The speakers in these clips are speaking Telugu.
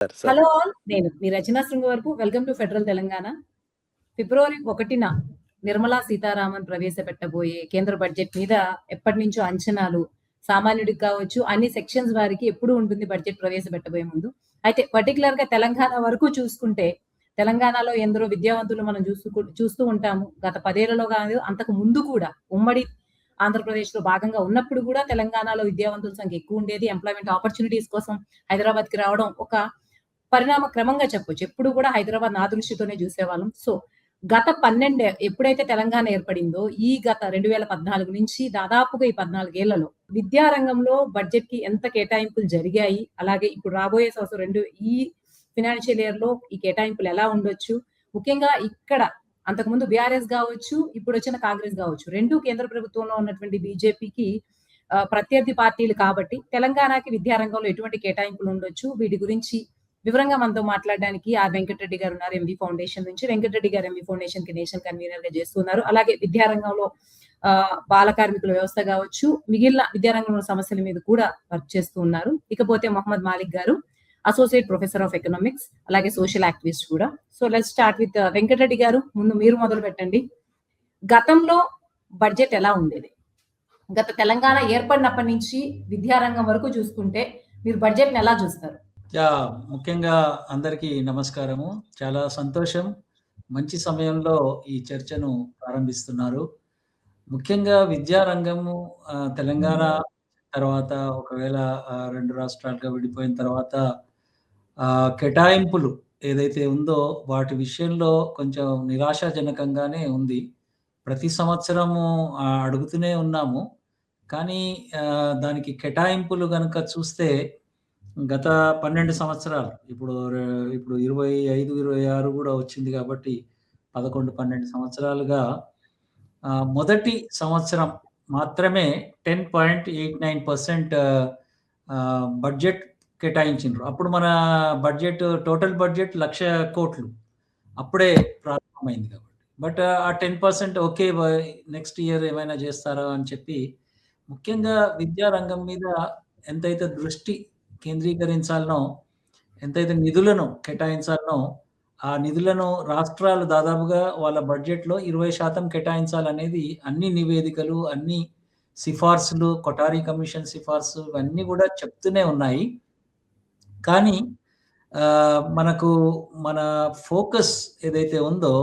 సార్. Hello all. నేను మీ Rachana Srungavarapu. Welcome to Federal Telangana. February 1న నిర్మలా సీతారామన్ ప్రవేశపెట్టబోయే కేంద్ర బడ్జెట్ మీద ఎప్పటినుంచో అంచనాలు, సామాన్యుడికి కావచ్చు, అన్ని సెక్షన్స్ వారికి ఎప్పుడు ఉంటుంది బడ్జెట్ ప్రవేశపెట్టబోయే ముందు. అయితే పర్టిక్యులర్‌గా తెలంగాణ వరకు చూసుకుంటే, తెలంగాణలో ఎందరో విద్యావంతులు మనం చూస్తూ ఉంటాము. గత 10 ఏళ్లలో కాదు, అంతకు ముందు కూడా ఉమ్మడి ఆంధ్రప్రదేశ్‌లో భాగంగా ఉన్నప్పుడు కూడా తెలంగాణలో విద్యావంతుల సంఖ్య ఎక్కువుండేది. ఎంప్లాయ్‌మెంట్ ఆపర్చునిటీస్ కోసం హైదరాబాద్‌కి రావడం ఒక పరిణామ క్రమంగా చెప్పొచ్చు. ఎప్పుడు కూడా హైదరాబాద్ నా దృష్టితోనే చూసేవాళ్ళం. సో, గత 12 ఎప్పుడైతే తెలంగాణ ఏర్పడిందో, ఈ గత 2014 నుంచి దాదాపుగా ఈ 14 ఏళ్లలో విద్యా రంగంలో బడ్జెట్‌కి ఎంత కేటాయింపులు జరిగాయి, అలాగే ఇప్పుడు రాబోయే సంవత్సరం ఈ ఫైనాన్షియల్ ఇయర్‌లో ఈ కేటాయింపులు ఎలా ఉండొచ్చు? ముఖ్యంగా ఇక్కడ అంతకుముందు బీఆర్ఎస్ గావచ్చు, ఇప్పుడొచ్చిన కాంగ్రెస్ గావచ్చు. 2 కేంద్ర ప్రభుత్వంలో ఉన్నటువంటి బీజేపీకి ప్రత్యర్థి పార్టీలు కాబట్టి, తెలంగాణకి విద్యా రంగంలో ఎటువంటి కేటాయింపులు ఉండొచ్చు? వీటి గురించి వివరంగా మనతో మాట్లాడడానికి వెంకటరెడ్డి గారు ఉన్నారు. ఎంవి ఫౌండేషన్ నుంచి. వెంకటరెడ్డి గారు ఎంవి ఫౌండేషన్ కి నేషనల్ కన్వీనర్ గా చేస్తున్నారు. అలాగే విద్యారంగంలో బాల కార్మికుల వ్యవస్థ కావచ్చు, మిగిలిన విద్యారంగంలో సమస్యల మీద కూడా వర్క్ చేస్తూ ఉన్నారు. ఇకపోతే మొహమ్మద్ మాలిక్ గారు అసోసియేట్ ప్రొఫెసర్ ఆఫ్ ఎకనామిక్స్, అలాగే సోషల్ యాక్టివిస్ట్ కూడా. So let's start with Venkatareddy గారు. ముందు మీరు మొదలు పెట్టండి. గతంలో బడ్జెట్ ఎలా ఉండేది? గత తెలంగాణ ఏర్పడినప్పటి నుంచి విద్యారంగం వరకు చూసుకుంటే మీరు బడ్జెట్ ని ఎలా చూస్తారు? ముఖ్యంగా అందరికీ నమస్కారము. చాలా సంతోషం, మంచి సమయంలో ఈ చర్చను ప్రారంభిస్తున్నారు. ముఖ్యంగా విద్యారంగము తెలంగాణ తర్వాత ఒకవేళ 2 రాష్ట్రాలుగా విడిపోయిన తర్వాత కేటాయింపులు ఏదైతే ఉందో వాటి విషయంలో కొంచెం నిరాశాజనకంగానే ఉంది. ప్రతి సంవత్సరము అడుగుతూనే ఉన్నాము. కానీ దానికి కేటాయింపులు గనుక చూస్తే గత 12 సంవత్సరాలు, ఇప్పుడు 25, 26 కూడా వచ్చింది కాబట్టి 11, 12 సంవత్సరాలుగా మొదటి సంవత్సరం మాత్రమే 10.89% బడ్జెట్ కేటాయించిండ్రు. అప్పుడు మన బడ్జెట్ టోటల్ బడ్జెట్ 1,00,000 కోట్లు అప్పుడే ప్రారంభమైంది కాబట్టి. బట్ ఆ 10% ఓకే, నెక్స్ట్ ఇయర్ ఏమైనా చేస్తారా అని చెప్పి, ముఖ్యంగా విద్యారంగం మీద ఎంతైతే దృష్టి కేంద్రీకరించాలనో, ఎంతైతే నిధులను కేటాయించాలనో, ఆ నిధులను రాష్ట్రాలు దాదాపుగా వాళ్ళ బడ్జెట్‌లో 20% కేటాయించాలనేది అన్ని నివేదికలు, అన్ని సిఫార్సులు, కొఠారి కమిషన్ సిఫార్సు ఇవన్నీ కూడా చెప్తూనే ఉన్నాయి. కానీ మనకు మన ఫోకస్ ఏదైతే ఉందో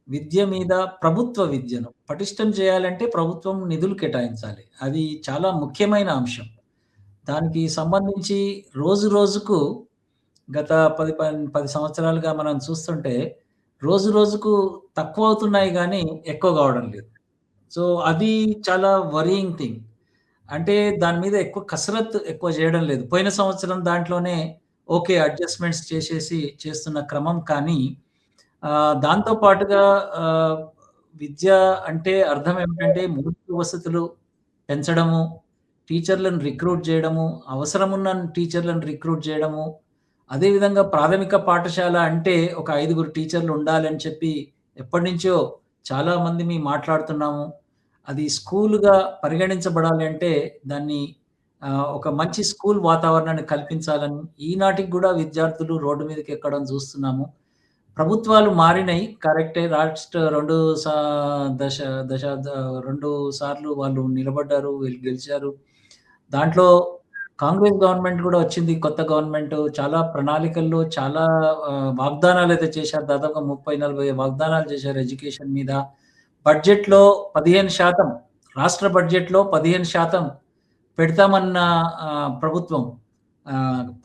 విద్య మీద, ప్రభుత్వ విద్యను పటిష్టం చేయాలంటే ప్రభుత్వం నిధులు కేటాయించాలి. అది చాలా ముఖ్యమైన అంశం. దానికి సంబంధించి రోజు రోజుకు గత 10 సంవత్సరాలుగా మనం చూస్తుంటే రోజు రోజుకు తక్కువ అవుతున్నాయి కానీ ఎక్కువ కావడం లేదు. సో అది చాలా వరీయింగ్ థింగ్. అంటే దాని మీద ఎక్కువ కసరత్తు ఎక్కువ చేయడం లేదు. పోయిన సంవత్సరం దాంట్లోనే ఓకే అడ్జస్ట్మెంట్స్ చేసేసి చేస్తున్న క్రమం. కానీ దాంతో పాటుగా విద్య అంటే అర్థం ఏమిటంటే మౌలిక వసతులు పెంచడము, టీచర్లను రిక్రూట్ చేయడము, అవసరమున్న టీచర్లను రిక్రూట్ చేయడము, అదేవిధంగా ప్రాథమిక పాఠశాల అంటే ఒక 5గురు టీచర్లు ఉండాలని చెప్పి ఎప్పటినుంచో చాలా మంది మాట్లాడుతున్నాము. అది స్కూలుగా పరిగణించబడాలి అంటే దాన్ని ఒక మంచి స్కూల్ వాతావరణాన్ని కల్పించాలని ఈనాటికి కూడా విద్యార్థులు రోడ్డు మీదకి ఎక్కడం చూస్తున్నాము. ప్రభుత్వాలు మారినాయి, కరెక్టే. లాస్ట్ 2 సార్లు వాళ్ళు నిలబడ్డారు, వీళ్ళు గెలిచారు. దాంట్లో కాంగ్రెస్ గవర్నమెంట్ కూడా వచ్చింది, కొత్త గవర్నమెంట్. చాలా ప్రణాళికల్లో చాలా వాగ్దానాలు అయితే చేశారు. దాదాపుగా 30-40 వాగ్దానాలు చేశారు ఎడ్యుకేషన్ మీద. బడ్జెట్‌లో 15%, రాష్ట్ర బడ్జెట్‌లో 15% పెడతామన్న ప్రభుత్వం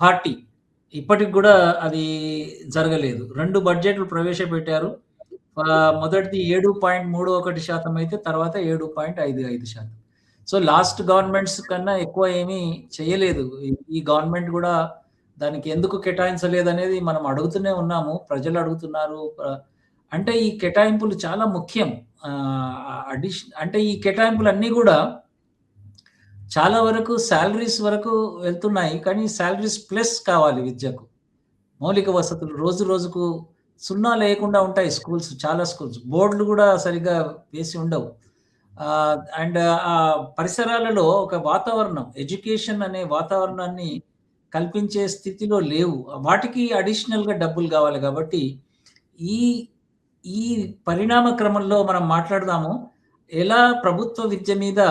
పార్టీ ఇప్పటికి కూడా అది జరగలేదు. 2 బడ్జెట్లు ప్రవేశపెట్టారు. మొదటిది 7.31% అయితే తర్వాత 7.55%. సో లాస్ట్ గవర్నమెంట్స్ కన్నా ఎక్కువ ఏమీ చేయలేదు. ఈ గవర్నమెంట్ కూడా దానికి ఎందుకు కేటాయించలేదు అనేది మనం అడుగుతూనే ఉన్నాము. ప్రజలు అడుగుతున్నారు. అంటే ఈ కేటాయింపులు చాలా ముఖ్యం. అంటే ఈ కేటాయింపులు అన్నీ కూడా చాలా వరకు సాలరీస్ వరకు వెళ్తున్నాయి. కానీ సాలరీస్ ప్లస్ కావాలి విద్యకు. మౌలిక వసతులు రోజు రోజుకు సున్నా లేకుండా ఉంటాయి స్కూల్స్, చాలా స్కూల్స్. బోర్డులు కూడా సరిగ్గా వేసి ఉండవు. అండ్ ఆ పరిసరాలలో ఒక వాతావరణం, ఎడ్యుకేషన్ అనే వాతావరణాన్ని కల్పించే స్థితిలో లేవు. వాటికి అడిషనల్‌గా డబ్బులు కావాలి కాబట్టి ఈ ఈ పరిణామ క్రమంలో మనం మాట్లాడదాము. ఎలా ప్రభుత్వ విద్య మీద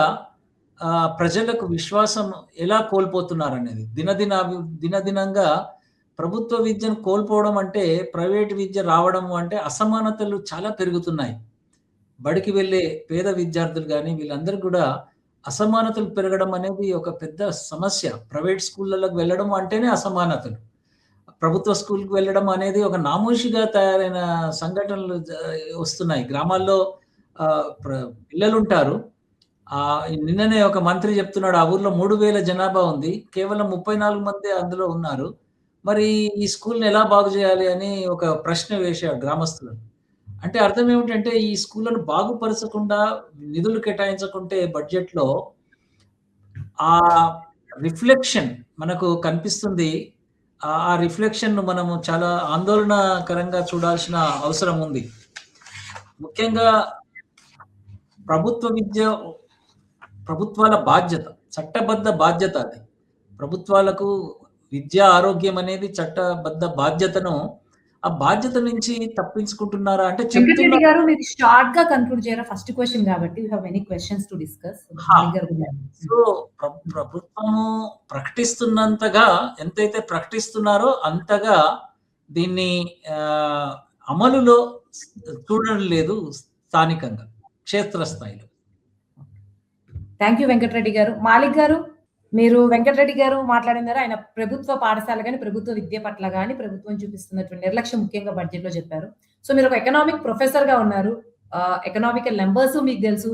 ప్రజలకు విశ్వాసం ఎలా కోల్పోతున్నారనేది. దినదినంగా ప్రభుత్వ విద్యను కోల్పోవడం అంటే, ప్రైవేట్ విద్య రావడము అంటే అసమానతలు చాలా పెరుగుతున్నాయి. బడికి వెళ్ళే పేద విద్యార్థులు గాని, వీళ్ళందరూ కూడా అసమానతలు పెరగడం అనేది ఒక పెద్ద సమస్య. ప్రైవేట్ స్కూళ్ళలోకి వెళ్ళడం అంటేనే అసమానతలు. ప్రభుత్వ స్కూల్‌కి వెళ్ళడం అనేది ఒక నామోషీగా తయారైన సంఘటనలు వస్తున్నాయి. గ్రామాల్లో పిల్లలుంటారు. నిన్ననే ఒక మంత్రి చెప్తున్నాడు, ఆ ఊర్లో 3000 జనాభా ఉంది. కేవలం 34 మందే అందులో ఉన్నారు. మరి ఈ స్కూల్‌ని ఎలా బాగు చేయాలి అని ఒక ప్రశ్న వేశాడు గ్రామస్తులను. అంటే అర్థం ఏమిటంటే, ఈ స్కూళ్ళను బాగుపరచకుండా నిధులు కేటాయించకుంటే బడ్జెట్‌లో ఆ రిఫ్లెక్షన్ మనకు కనిపిస్తుంది. ఆ రిఫ్లెక్షన్‌ను మనము చాలా ఆందోళనకరంగా చూడాల్సిన అవసరం ఉంది. ముఖ్యంగా ప్రభుత్వాల బాధ్యత, చట్టబద్ధ బాధ్యత అది. ప్రభుత్వాలకు విద్య, ఆరోగ్యం అనేది చట్టబద్ధ బాధ్యతను, ఆ బాధ్యత నుంచి తప్పించుకుంటున్నారా అంటే వెంకటరెడ్డి గారు, మీరు షార్ట్‌గా కన్క్లూడ్ చేయరా? ఫస్ట్ క్వెషన్ కాబట్టి we have many questions to discuss. So, ప్రభుత్వము ప్రకటిస్తున్నంతగా ఎంతైతే ప్రకటిస్తున్నారో అంతగా దీన్ని అమలులో చూడడం లేదు స్థానికంగా, క్షేత్రస్థాయిలో. థ్యాంక్ యూ వెంకటరెడ్డి గారు. మాలిక్ గారు, మీరు వెంకటరెడ్డి గారు మాట్లాడిన ద్వారా ఆయన ప్రభుత్వ పాఠశాల గాని, ప్రభుత్వ విద్య పట్ల గాని, ప్రభుత్వం చూపిస్తున్నటువంటి నిర్లక్ష్యం ముఖ్యంగా బడ్జెట్‌లో చెప్పారు. సో, మీరు ఒక ఎకనామిక్ ప్రొఫెసర్‌గా ఉన్నారు. ఎకనామికల్ నంబర్స్ మీకు తెలుసు.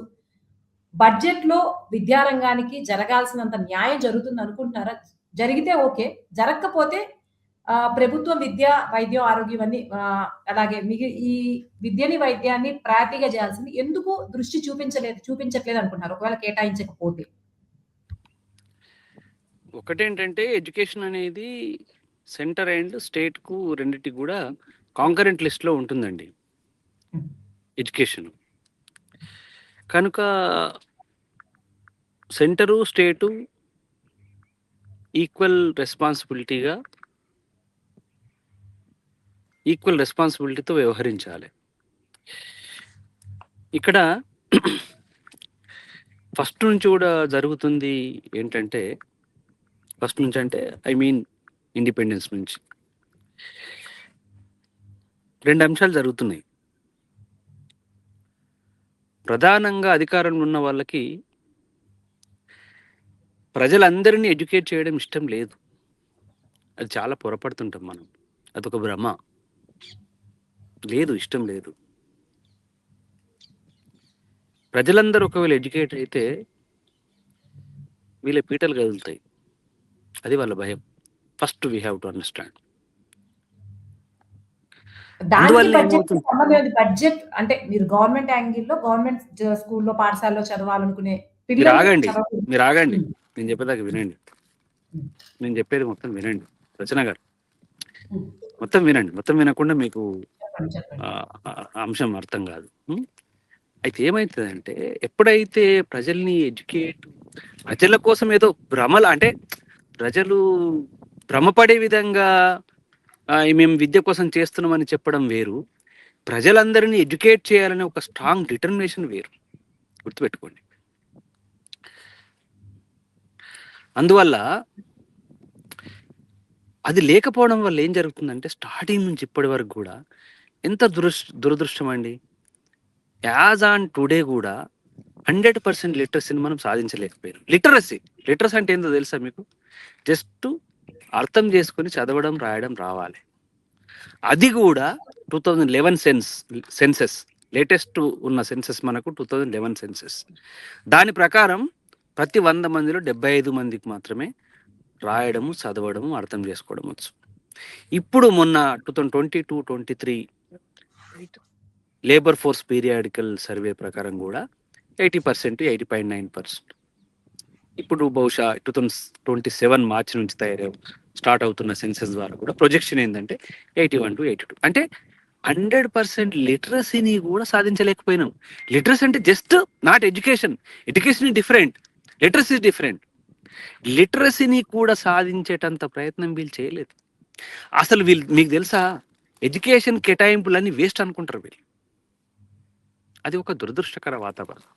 బడ్జెట్‌లో విద్యారంగానికి జరగాల్సినంత న్యాయం జరుగుతుంది అనుకుంటున్నారా? జరిగితే ఓకే. జరగకపోతే ప్రభుత్వం విద్య, వైద్యం, ఆరోగ్యం అన్నీ అలాగే ఈ విద్యని, వైద్యాన్ని ప్రయారిటీగా చేయాల్సింది ఎందుకు దృష్టి చూపించట్లేదు అనుకుంటున్నారు ఒకవేళ కేటాయించకపోతే? ఒకటేంటంటే ఎడ్యుకేషన్ అనేది సెంటర్ అండ్ స్టేట్‌కు రెండిటికి కూడా కాంకరెంట్ లిస్ట్‌లో ఉంటుందండి ఎడ్యుకేషన్. కనుక సెంటరు, స్టేటు ఈక్వల్ రెస్పాన్సిబిలిటీతో వ్యవహరించాలి. ఇక్కడ ఫస్ట్ నుంచి కూడా జరుగుతుంది ఏంటంటే, ఫస్ట్ నుంచి అంటే ఐ మీన్ ఇండిపెండెన్స్ నుంచి 2 అంశాలు జరుగుతున్నాయి. ప్రధానంగా అధికారంలో ఉన్న వాళ్ళకి ప్రజలందరినీ ఎడ్యుకేట్ చేయడం ఇష్టం లేదు. అది చాలా పొరపడుతుంటాం మనం. అదొక భ్రమ. లేదు, ఇష్టం లేదు. ప్రజలందరూ ఒకవేళ ఎడ్యుకేట్ అయితే వీళ్ళ పీటలు కదులుతాయి. అది వాళ్ళ భయం. First we have to understand. Budget అంటే మీరు గవర్నమెంట్ యాంగిల్లో, గవర్నమెంట్ స్కూల్లో, పాఠశాలలో చదవాలనుకునే మీరు ఆగండి. నేను చెప్పేదాకా వినండి. నేను చెప్పేది మొత్తం వినండి రచన గారు. మొత్తం వినండి. మొత్తం వినకుండా మీకు అంశం అర్థం కాదు. అయితే ఏమవుతుందంటే, ఎప్పుడైతే ప్రజల్ని ప్రజల కోసం ఏదో భ్రమలు, అంటే ప్రజలు భ్రమపడే విధంగా మేము విద్య కోసం చేస్తున్నామని చెప్పడం వేరు, ప్రజలందరినీ ఎడ్యుకేట్ చేయాలనే ఒక స్ట్రాంగ్ డిటర్మినేషన్ వేరు. గుర్తుపెట్టుకోండి. అందువల్ల అది లేకపోవడం వల్ల ఏం జరుగుతుందంటే, స్టార్టింగ్ నుంచి ఇప్పటి వరకు కూడా ఎంత దురదృష్టం అండి. యాజ్ ఆన్ టుడే కూడా 100% లిటరసీని మనం సాధించలేకపోయాం. లిటరసీ అంటే ఏందో తెలుసా మీకు? జస్ట్ అర్థం చేసుకొని చదవడం, రాయడం రావాలి. అది కూడా 2011 సెన్సెస్, లేటెస్ట్ ఉన్న సెన్సెస్ మనకు 2011 సెన్సెస్. దాని ప్రకారం ప్రతి 100 మందిలో 75 మందికి మాత్రమే రాయడము, చదవడము, అర్థం చేసుకోవడం వచ్చు. ఇప్పుడు మొన్న 2022-23 లేబర్ ఫోర్స్ పీరియాడికల్ సర్వే ప్రకారం కూడా 80%, 80.9%. ఇప్పుడు బహుశా 2027 మార్చి నుంచి స్టార్ట్ అవుతున్న సెన్సెస్ ద్వారా కూడా ప్రొజెక్షన్ ఏంటంటే 81 to 82. అంటే 100% లిటరసీని కూడా సాధించలేకపోయినాం. లిటరసీ అంటే just not education. Education different, literacy different. లిటరసీని కూడా సాధించేటంత ప్రయత్నం వీళ్ళు చేయలేదు. అసలు వీళ్ళు మీకు తెలుసా, ఎడ్యుకేషన్ కేటాయింపులన్నీ వేస్ట్ అనుకుంటారు వీళ్ళు. అది ఒక దురదృష్టకర వాతావరణం.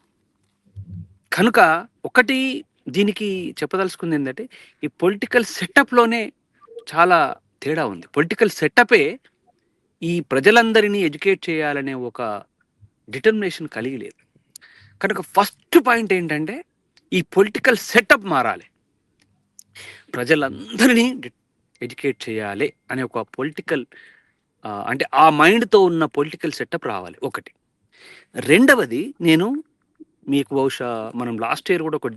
కనుక ఒకటి దీనికి చెప్పదలుచుకుంది ఏంటంటే, ఈ పొలిటికల్ సెటప్లోనే చాలా తేడా ఉంది. పొలిటికల్ సెటపే ఈ ప్రజలందరినీ ఎడ్యుకేట్ చేయాలనే ఒక డిటర్మినేషన్ కలిగి లేదు. కనుక ఫస్ట్ పాయింట్ ఏంటంటే, ఈ పొలిటికల్ సెటప్ మారాలి. ప్రజలందరినీ ఎడ్యుకేట్ చేయాలి అనే ఒక పొలిటికల్ అంటే ఆ మైండ్తో ఉన్న పొలిటికల్ సెటప్ రావాలి ఒకటి. రెండవది, నేను మీకు బహుశా మనం లాస్ట్ ఇయర్ కూడా ఒక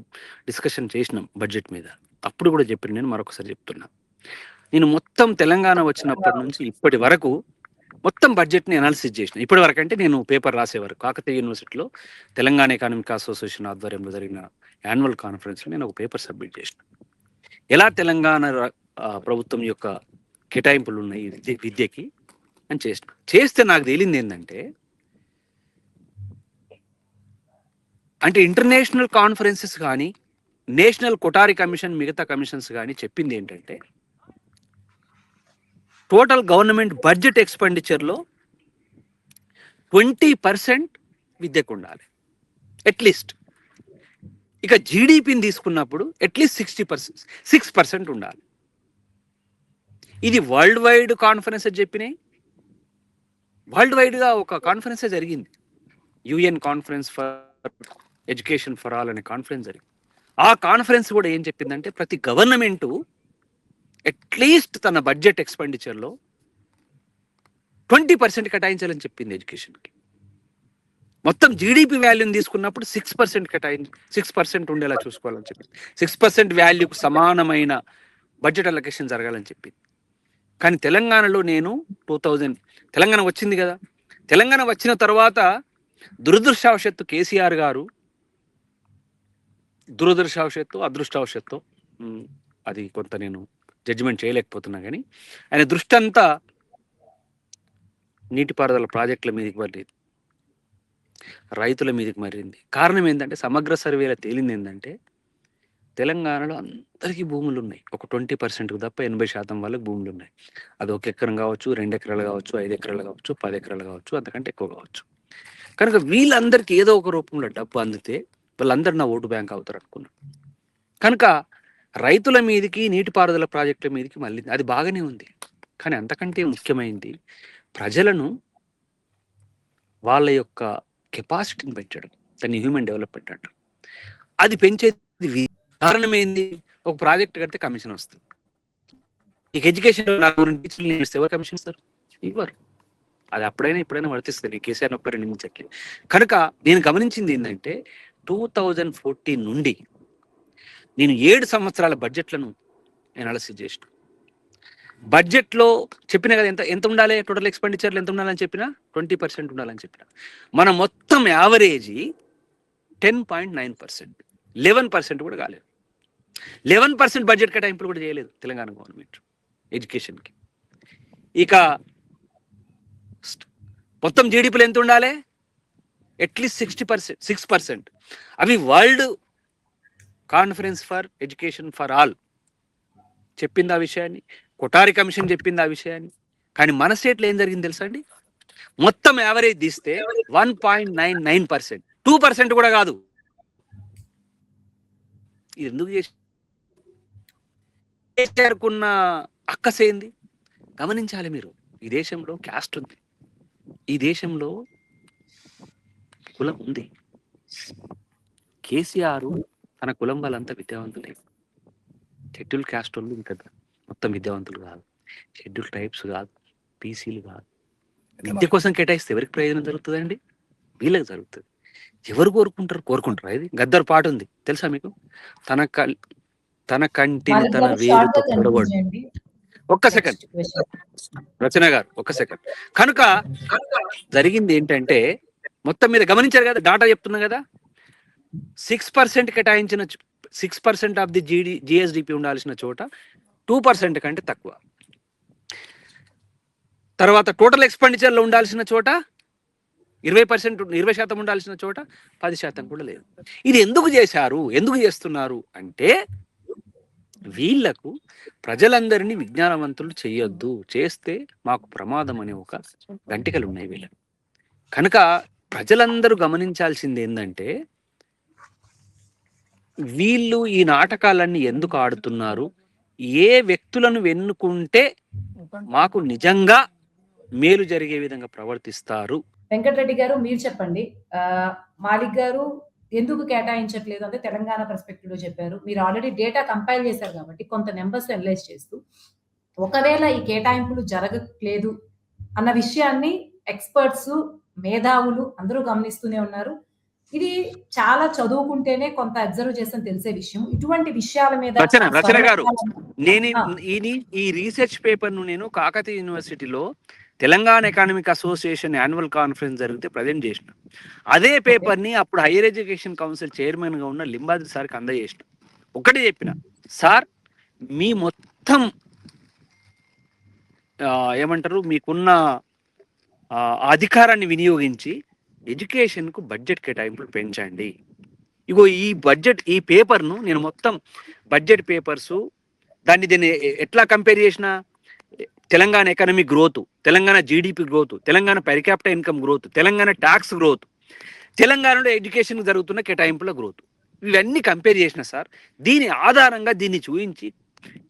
డిస్కషన్ చేసినాం బడ్జెట్ మీద, అప్పుడు కూడా చెప్పిన, నేను మరొకసారి చెప్తున్నా. నేను మొత్తం తెలంగాణ వచ్చినప్పటి నుంచి ఇప్పటి వరకు మొత్తం బడ్జెట్ని అనాలిసిస్ చేసిన. ఇప్పటి వరకు అంటే నేను పేపర్ రాసే వరకు కాకతీయ యూనివర్సిటీలో తెలంగాణ ఎకనామిక్ అసోసియేషన్ ఆధ్వర్యంలో జరిగిన యాన్యువల్ కాన్ఫరెన్స్లో నేను ఒక పేపర్ సబ్మిట్ చేసిన. ఎలా తెలంగాణ ప్రభుత్వం యొక్క కేటాయింపులు ఉన్నాయి విద్యకి అని చేస్తే నాకు తేలింది ఏంటంటే, అంటే ఇంటర్నేషనల్ కాన్ఫరెన్సెస్ కానీ, నేషనల్ కొటారి కమిషన్, మిగతా కమిషన్స్ కానీ చెప్పింది ఏంటంటే, టోటల్ గవర్నమెంట్ బడ్జెట్ ఎక్స్పెండిచర్లో 20% విద్యకు ఉండాలి అట్లీస్ట్. ఇక జీడిపిని తీసుకున్నప్పుడు అట్లీస్ట్ 6% ఉండాలి. ఇది వరల్డ్ వైడ్ కాన్ఫరెన్స్ చెప్పినాయి. వరల్డ్ వైడ్గా ఒక కాన్ఫరెన్సే జరిగింది, UN conference for education for all అనే కాన్ఫరెన్స్ జరిగింది. ఆ కాన్ఫరెన్స్ కూడా ఏం చెప్పిందంటే, ప్రతి గవర్నమెంటు అట్లీస్ట్ తన బడ్జెట్ ఎక్స్పెండిచర్లో 20% కేటాయించాలని చెప్పింది ఎడ్యుకేషన్కి. మొత్తం జీడిపి వాల్యూని తీసుకున్నప్పుడు 6% ఉండేలా చూసుకోవాలని చెప్పింది. 6% వాల్యూకు సమానమైన బడ్జెట్ అలొకేషన్ జరగాలని చెప్పింది. కానీ తెలంగాణలో నేను తెలంగాణ వచ్చింది కదా, తెలంగాణ వచ్చిన తర్వాత దురదృష్టవశాత్తు కేసీఆర్ గారు, అదృష్టవశాత్తు అది కొంత నేను జడ్జిమెంట్ చేయలేకపోతున్నా, కానీ ఆయన దృష్టి అంతా నీటిపారుదల ప్రాజెక్టుల మీదకి మరింది, రైతుల మీదకి మరింది. కారణం ఏంటంటే, సమగ్ర సర్వేలో తేలింది ఏంటంటే, తెలంగాణలో అందరికీ భూములు ఉన్నాయి. ఒక 20% తప్ప 80% వాళ్ళకి భూములు ఉన్నాయి. అది 1 ఎకరం కావచ్చు, 2 ఎకరాలు కావచ్చు, 5 ఎకరాలు కావచ్చు, 10 ఎకరాలు కావచ్చు, అంతకంటే ఎక్కువ కావచ్చు. కనుక వీళ్ళందరికీ ఏదో ఒక రూపంలో డబ్బు అందితే వాళ్ళందరూ నా ఓటు బ్యాంక్ అవుతారు అనుకున్నాను. కనుక రైతుల మీదకి, నీటిపారుదల ప్రాజెక్టుల మీదకి మళ్ళీ అది బాగానే ఉంది. కానీ అంతకంటే ముఖ్యమైనది ప్రజలను, వాళ్ళ యొక్క కెపాసిటీని పెంచడం, దాన్ని హ్యూమన్ డెవలప్మెంట్ అంటారు. అది పెంచేది కారణం ఏంది? ఒక ప్రాజెక్ట్ కడితే కమిషన్ వస్తుంది. నీకు ఎడ్యుకేషన్ టీచర్లు ఎవరు కమిషన్ ఇస్తారు? ఇవ్వరు. అది అప్పుడైనా ఇప్పుడైనా వర్తిస్తుంది. కేసీఆర్ ఒక్క 2 నిమిషాలకి. కనుక నేను గమనించింది ఏంటంటే, 2014 నుండి నేను 7 సంవత్సరాల బడ్జెట్లను అనాలిసిస్ చేసిన. బడ్జెట్లో చెప్పిన కదా ఎంత ఉండాలి, టోటల్ ఎక్స్పెండిచర్లు ఎంత ఉండాలని చెప్పినా 20% ఉండాలని చెప్పిన. మన మొత్తం యావరేజీ 10.9%, 11% కూడా కాలేదు. 11% బడ్జెట్ కేటాయింపులు కూడా చేయలేదు తెలంగాణ గవర్నమెంట్ ఎడ్యుకేషన్కి. ఇక మొత్తం జీడిపిలు ఎంత ఉండాలి? అట్లీస్ట్ 6%. అవి world conference for education for all చెప్పింది ఆ విషయాన్ని, కొటారి కమిషన్ చెప్పింది ఆ విషయాన్ని. కానీ మన స్టేట్లో ఏం జరిగింది తెలుసా అండి? మొత్తం యావరేజ్ తీస్తే 1.99%, 2% కూడా కాదు. ఇది ఎందుకు చేశారుకున్న అక్కసేంది గమనించాలి మీరు. ఈ దేశంలో క్యాస్ట్ ఉంది, ఈ దేశంలో కులం ఉంది. కేసీఆర్ తన కులం వాళ్ళంతా విద్యావంతులే. షెడ్యూల్ క్యాస్ట్ వాళ్ళు ఇంకా మొత్తం విద్యావంతులు కాదు, షెడ్యూల్ ట్రైబ్స్ కాదు, పీసీలు కాదు. విద్య కోసం కేటాయిస్తే ఎవరికి ప్రయోజనం జరుగుతుందండి? వీళ్ళకి జరుగుతుంది. ఎవరు కోరుకుంటారు. ఇది గద్దర్ పాట ఉంది తెలుసా మీకు? తన కంటిని తన వేరుతో పొడవడు. ఒక్క సెకండ్ రచన గారు, ఒక్క సెకండ్. కనుక జరిగింది ఏంటంటే, మొత్తం మీద గమనించారు కదా, డాటా చెప్తున్నా కదా, 6% కేటాయించిన 6% ఆఫ్ ది జిఎస్డిపి ఉండాల్సిన చోట 2% కంటే తక్కువ. తర్వాత టోటల్ ఎక్స్పెండిచర్లో ఉండాల్సిన చోట 20% ఉండాల్సిన చోట 10% కూడా లేదు. ఇది ఎందుకు చేస్తున్నారు అంటే, వీళ్ళకు ప్రజలందరినీ విజ్ఞానవంతులు చెయ్యొద్దు, చేస్తే మాకు ప్రమాదం అనే ఒక గంటికలు ఉన్నాయి వీళ్ళకి. కనుక ప్రజలందరూ గమనించాల్సింది ఏంటంటే వీళ్ళు ఈ నాటకాలన్నీ ఎందుకు ఆడుతున్నారు, ఏ వ్యక్తులను ఎన్నుకుంటే మాకు నిజంగా మేలు జరిగే విధంగా ప్రవర్తిస్తారు. వెంకటరెడ్డి గారు మీరు చెప్పండి. మాలిక్ గారు ఎందుకు కేటాయించట్లేదు అంటే తెలంగాణ పర్స్పెక్టివ్ లో చెప్పారు. మీరు ఆల్రెడీ డేటా కంపైల్ చేశారు కాబట్టి కొంత నెంబర్స్ అనలైజ్ చేస్తూ ఒకవేళ ఈ కేటాయింపులు జరగట్లేదు అన్న విషయాన్ని ఎక్స్పర్ట్స్, మేధావులు అందరూ గమనిస్తూనే ఉన్నారు. ఇది చాలా చదువుకుంటేనే కొంత అబ్జర్వ్ చేస్తాను తెలిసే విషయం. ఇటువంటి విషయాల మీద రచన గారు, నేను ఆ. ఈ రీసెర్చ్ పేపర్ ను నేను కాకతీయ యూనివర్సిటీలో Telangana economic association annual conference జరిగితే ప్రజెంట్ చేసిన అదే పేపర్ ని అప్పుడు హైయర్ ఎడ్యుకేషన్ కౌన్సిల్ చైర్మన్ గా ఉన్న లింబాద్రి సార్కి అందజేసిన. ఒకటి చెప్పిన, సార్ మీ మొత్తం ఏమంటారు మీకున్న అధికారాన్ని వినియోగించి ఎడ్యుకేషన్కు బడ్జెట్ కేటాయింపులు పెంచండి. ఇగో ఈ బడ్జెట్, ఈ పేపర్ను నేను మొత్తం బడ్జెట్ పేపర్సు దీన్ని ఎట్లా కంపేర్ చేసిన, Telangana economic growth, Telangana GDP growth, Telangana per capital income growth, Telangana tax growth, తెలంగాణలో ఎడ్యుకేషన్ జరుగుతున్న కేటాయింపుల గ్రోత్, ఇవన్నీ కంపేర్ చేసిన సార్. దీని ఆధారంగా దీన్ని చూపించి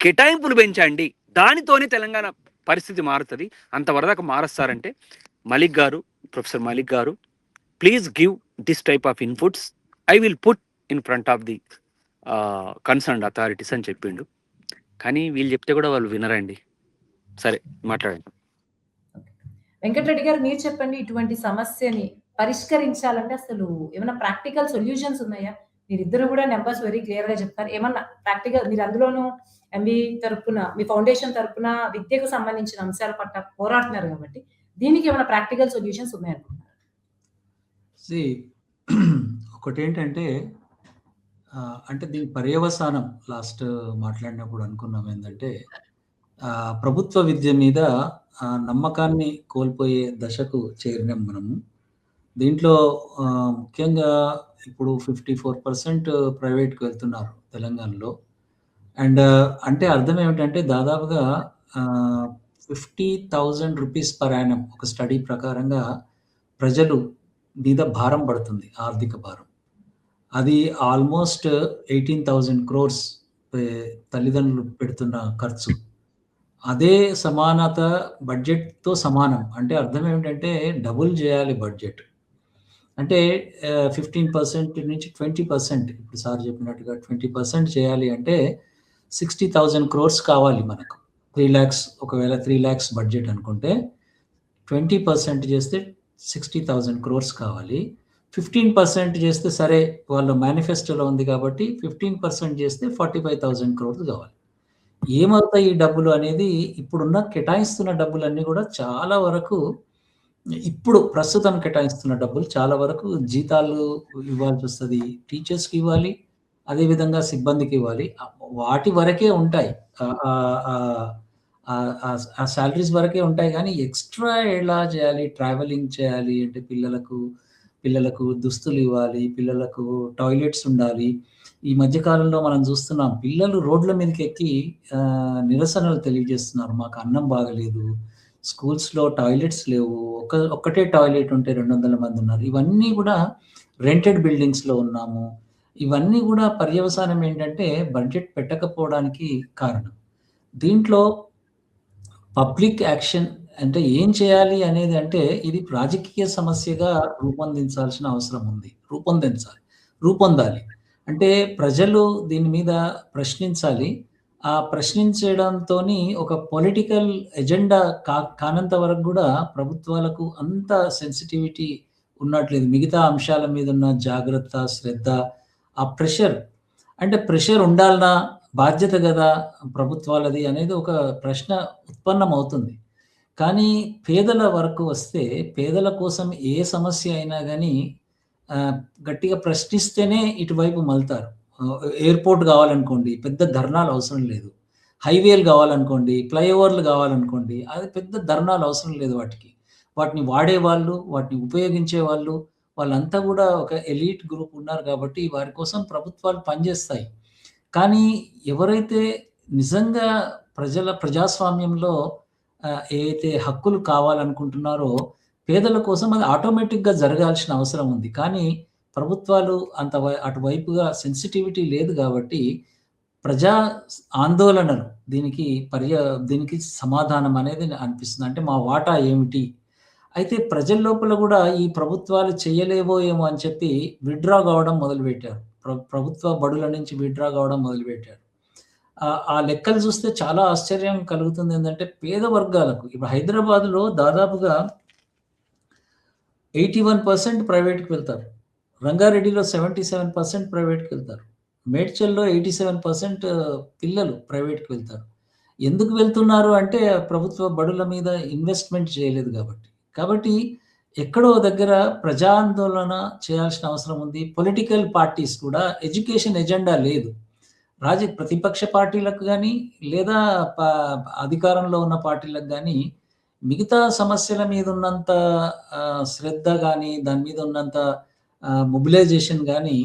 కేటాయింపులు పెంచండి, దానితోనే తెలంగాణ పరిస్థితి మారుతుంది. అంతవరదాకా మారుస్తారంటే మలిక్ గారు, ప్రొఫెసర్ మలిక్ గారు, please give this type of inputs, I will put in front of the concerned authorities అని చెప్పిండు. కానీ వీళ్ళు చెప్తే కూడా వాళ్ళు వినరండి. సరే మాట్లాడండి. వెంకటరెడ్డి గారు మీరు చెప్పండి, ఇటువంటి సమస్యని పరిష్కరించాలంటే అసలు ఏమైనా ప్రాక్టికల్ సొల్యూషన్స్ ఉన్నాయా? మీరిద్దరు కూడా నెంబర్స్ వెరీ క్లియర్ గా చెప్తారు. ఏమన్నా ప్రాక్టికల్, మీరు అందులోనూ ఎంబీ తరపున, మీ ఫౌండేషన్ తరపున విద్యకు సంబంధించిన అంశాల పట్ల పోరాడుతున్నారు కాబట్టి దీనికి ఏమైనా ప్రాక్టికల్ సొల్యూషన్స్ ఉన్నాయనుకుంటున్నారు? ఒకటేంటంటే అంటే దీని పర్యవసానం లాస్ట్ మాట్లాడినప్పుడు అనుకున్నాం ఏంటంటే ప్రభుత్వ విద్య మీద నమ్మకాన్ని కోల్పోయే దశకు చేరినాం మనము. దీంట్లో ముఖ్యంగా ఇప్పుడు 54% ప్రైవేట్కి వెళ్తున్నారు తెలంగాణలో. అండ్ అంటే అర్థం ఏమిటంటే దాదాపుగా 50,000 రూపీస్ పర్ యానం ఒక స్టడీ ప్రకారంగా ప్రజలు మీద భారం పడుతుంది, ఆర్థిక భారం. అది ఆల్మోస్ట్ 18,000 crores తల్లిదండ్రులు పెడుతున్న ఖర్చు. అదే సమానత బడ్జెట్తో సమానం. అంటే అర్థం ఏమిటంటే డబుల్ చేయాలి బడ్జెట్. అంటే 15% నుంచి 20%, ఇప్పుడు సార్ చెప్పినట్టుగా 20% చేయాలి అంటే 60,000 crores కావాలి మనకు. 3 lakhs, ఒకవేళ 3 lakhs బడ్జెట్ అనుకుంటే 20% చేస్తే 60,000 crores కావాలి. 15% చేస్తే సరే వాళ్ళ మేనిఫెస్టోలో ఉంది కాబట్టి 15% చేస్తే 45,000 crores కావాలి. ఏమవుతాయి ఈ డబ్బులు అనేది, ఇప్పుడున్న కేటాయిస్తున్న డబ్బులన్నీ కూడా చాలా వరకు, ఇప్పుడు ప్రస్తుతం కేటాయిస్తున్న డబ్బులు చాలా వరకు జీతాలు ఇవ్వాల్సి వస్తుంది, టీచర్స్కి ఇవ్వాలి, అదేవిధంగా సిబ్బందికి ఇవ్వాలి. వాటి వరకే ఉంటాయి, ఆ శాలరీస్ వరకే ఉంటాయి. కానీ ఎక్స్ట్రా ఎలా చేయాలి, ట్రావెలింగ్ చేయాలి అంటే పిల్లలకు దుస్తులు ఇవ్వాలి, పిల్లలకు టాయిలెట్స్ ఉండాలి. ఈ మధ్య కాలంలో మనం చూస్తున్నాం, పిల్లలు రోడ్ల మీదకి ఎక్కి నిరసనలు తెలియజేస్తున్నారు, మాకు అన్నం బాగలేదు, స్కూల్స్లో టాయిలెట్స్ లేవు, ఒక్కటే టాయిలెట్ ఉంటే 200 మంది ఉన్నారు. ఇవన్నీ కూడా రెంటెడ్ బిల్డింగ్స్లో ఉన్నాము. ఇవన్నీ కూడా పర్యవసానం ఏంటంటే బడ్జెట్ పెట్టకపోవడానికి కారణం. దీంట్లో పబ్లిక్ యాక్షన్ అంటే ఏం చేయాలి అనేది, అంటే ఇది రాజకీయ సమస్యగా రూపొందించాల్సిన అవసరం ఉంది. రూపొందాలి అంటే ప్రజలు దీని మీద ప్రశ్నించాలి. ఆ ప్రశ్నించడంతోని ఒక పొలిటికల్ ఎజెండా కానంత వరకు కూడా ప్రభుత్వాలకు అంత సెన్సిటివిటీ ఉన్నట్లేదు. మిగతా అంశాల మీద ఉన్న జాగ్రత్త, శ్రద్ధ, ఆ ప్రెషర్ ఉండాలనా, బాధ్యత కదా ప్రభుత్వాలది అనేది ఒక ప్రశ్న ఉత్పన్నం అవుతుంది. కానీ పేదల వరకు వస్తే, పేదల కోసం ఏ సమస్య అయినా కానీ గట్టిగా ప్రశ్నిస్తేనే ఇటువైపు మళ్తారు. ఎయిర్పోర్ట్ కావాలనుకోండి, పెద్ద ధర్నాలు అవసరం లేదు. హైవేలు కావాలనుకోండి, ఫ్లైఓవర్లు కావాలనుకోండి, అది పెద్ద ధర్నాలు అవసరం లేదు. వాటిని వాడేవాళ్ళు, వాటిని ఉపయోగించే వాళ్ళంతా కూడా ఒక ఎలీట్ గ్రూప్ ఉన్నారు కాబట్టి వారి కోసం ప్రభుత్వాలు పనిచేస్తాయి. కానీ ఎవరైతే నిజంగా ప్రజాస్వామ్యంలో ఏదైతే హక్కులు కావాలనుకుంటున్నారో పేదల కోసం అది ఆటోమేటిక్‌గా జరగాల్సిన అవసరం ఉంది. కానీ ప్రభుత్వాలు అంత అటువైపుగా సెన్సిటివిటీ లేదు గాబట్టి ప్రజా ఆందోళనలు దీనికి సమాధానం అనేది అనిపిస్తుంది. అంటే మా వాటా ఏమిటి? అయితే ప్రజల లోపల గూడా ఈ ప్రభుత్వాలు చేయలేవో ఏమో అని చెప్పి విత్‌డ్రా కావడం మొదలుపెట్టారు. ప్రభుత్వ బడుల నుంచి విత్‌డ్రా కావడం మొదలుపెట్టారు. ఆ లెక్కలు చూస్తే చాలా ఆశ్చర్యం కలుగుతుంది. ఏందంటే పేద వర్గాలకు ఇప్పుడు హైదరాబాద్‌లో దాదాపుగా 81% ప్రైవేట్‌కి వెళ్తారు. రంగారెడ్డిలో 77% ప్రైవేట్‌కి వెళ్తారు. మేడ్చల్‌లో 87% పిల్లలు ప్రైవేట్‌కి వెళ్తారు. ఎందుకు వెళ్తున్నారు అంటే ప్రభుత్వ బడుల మీద ఇన్వెస్ట్‌మెంట్ చేయలేదు కాబట్టి. కాబట్టి ఎక్కడో దగ్గర ప్రజాందోళన చేయాల్సిన అవసరం ఉంది. పొలిటికల్ పార్టీస్ కూడా ఎడ్యుకేషన్ ఎజెండా లేదు. ప్రతిపక్ష పార్టీలకు గాని, లేదా ప అధికారంలో ఉన్న పార్టీలకు గాని, మిగతా సమస్యల మీద ఉన్నంత శ్రద్ధ గాని, దాని మీద ఉన్నంత మొబిలైజేషన్ గాని,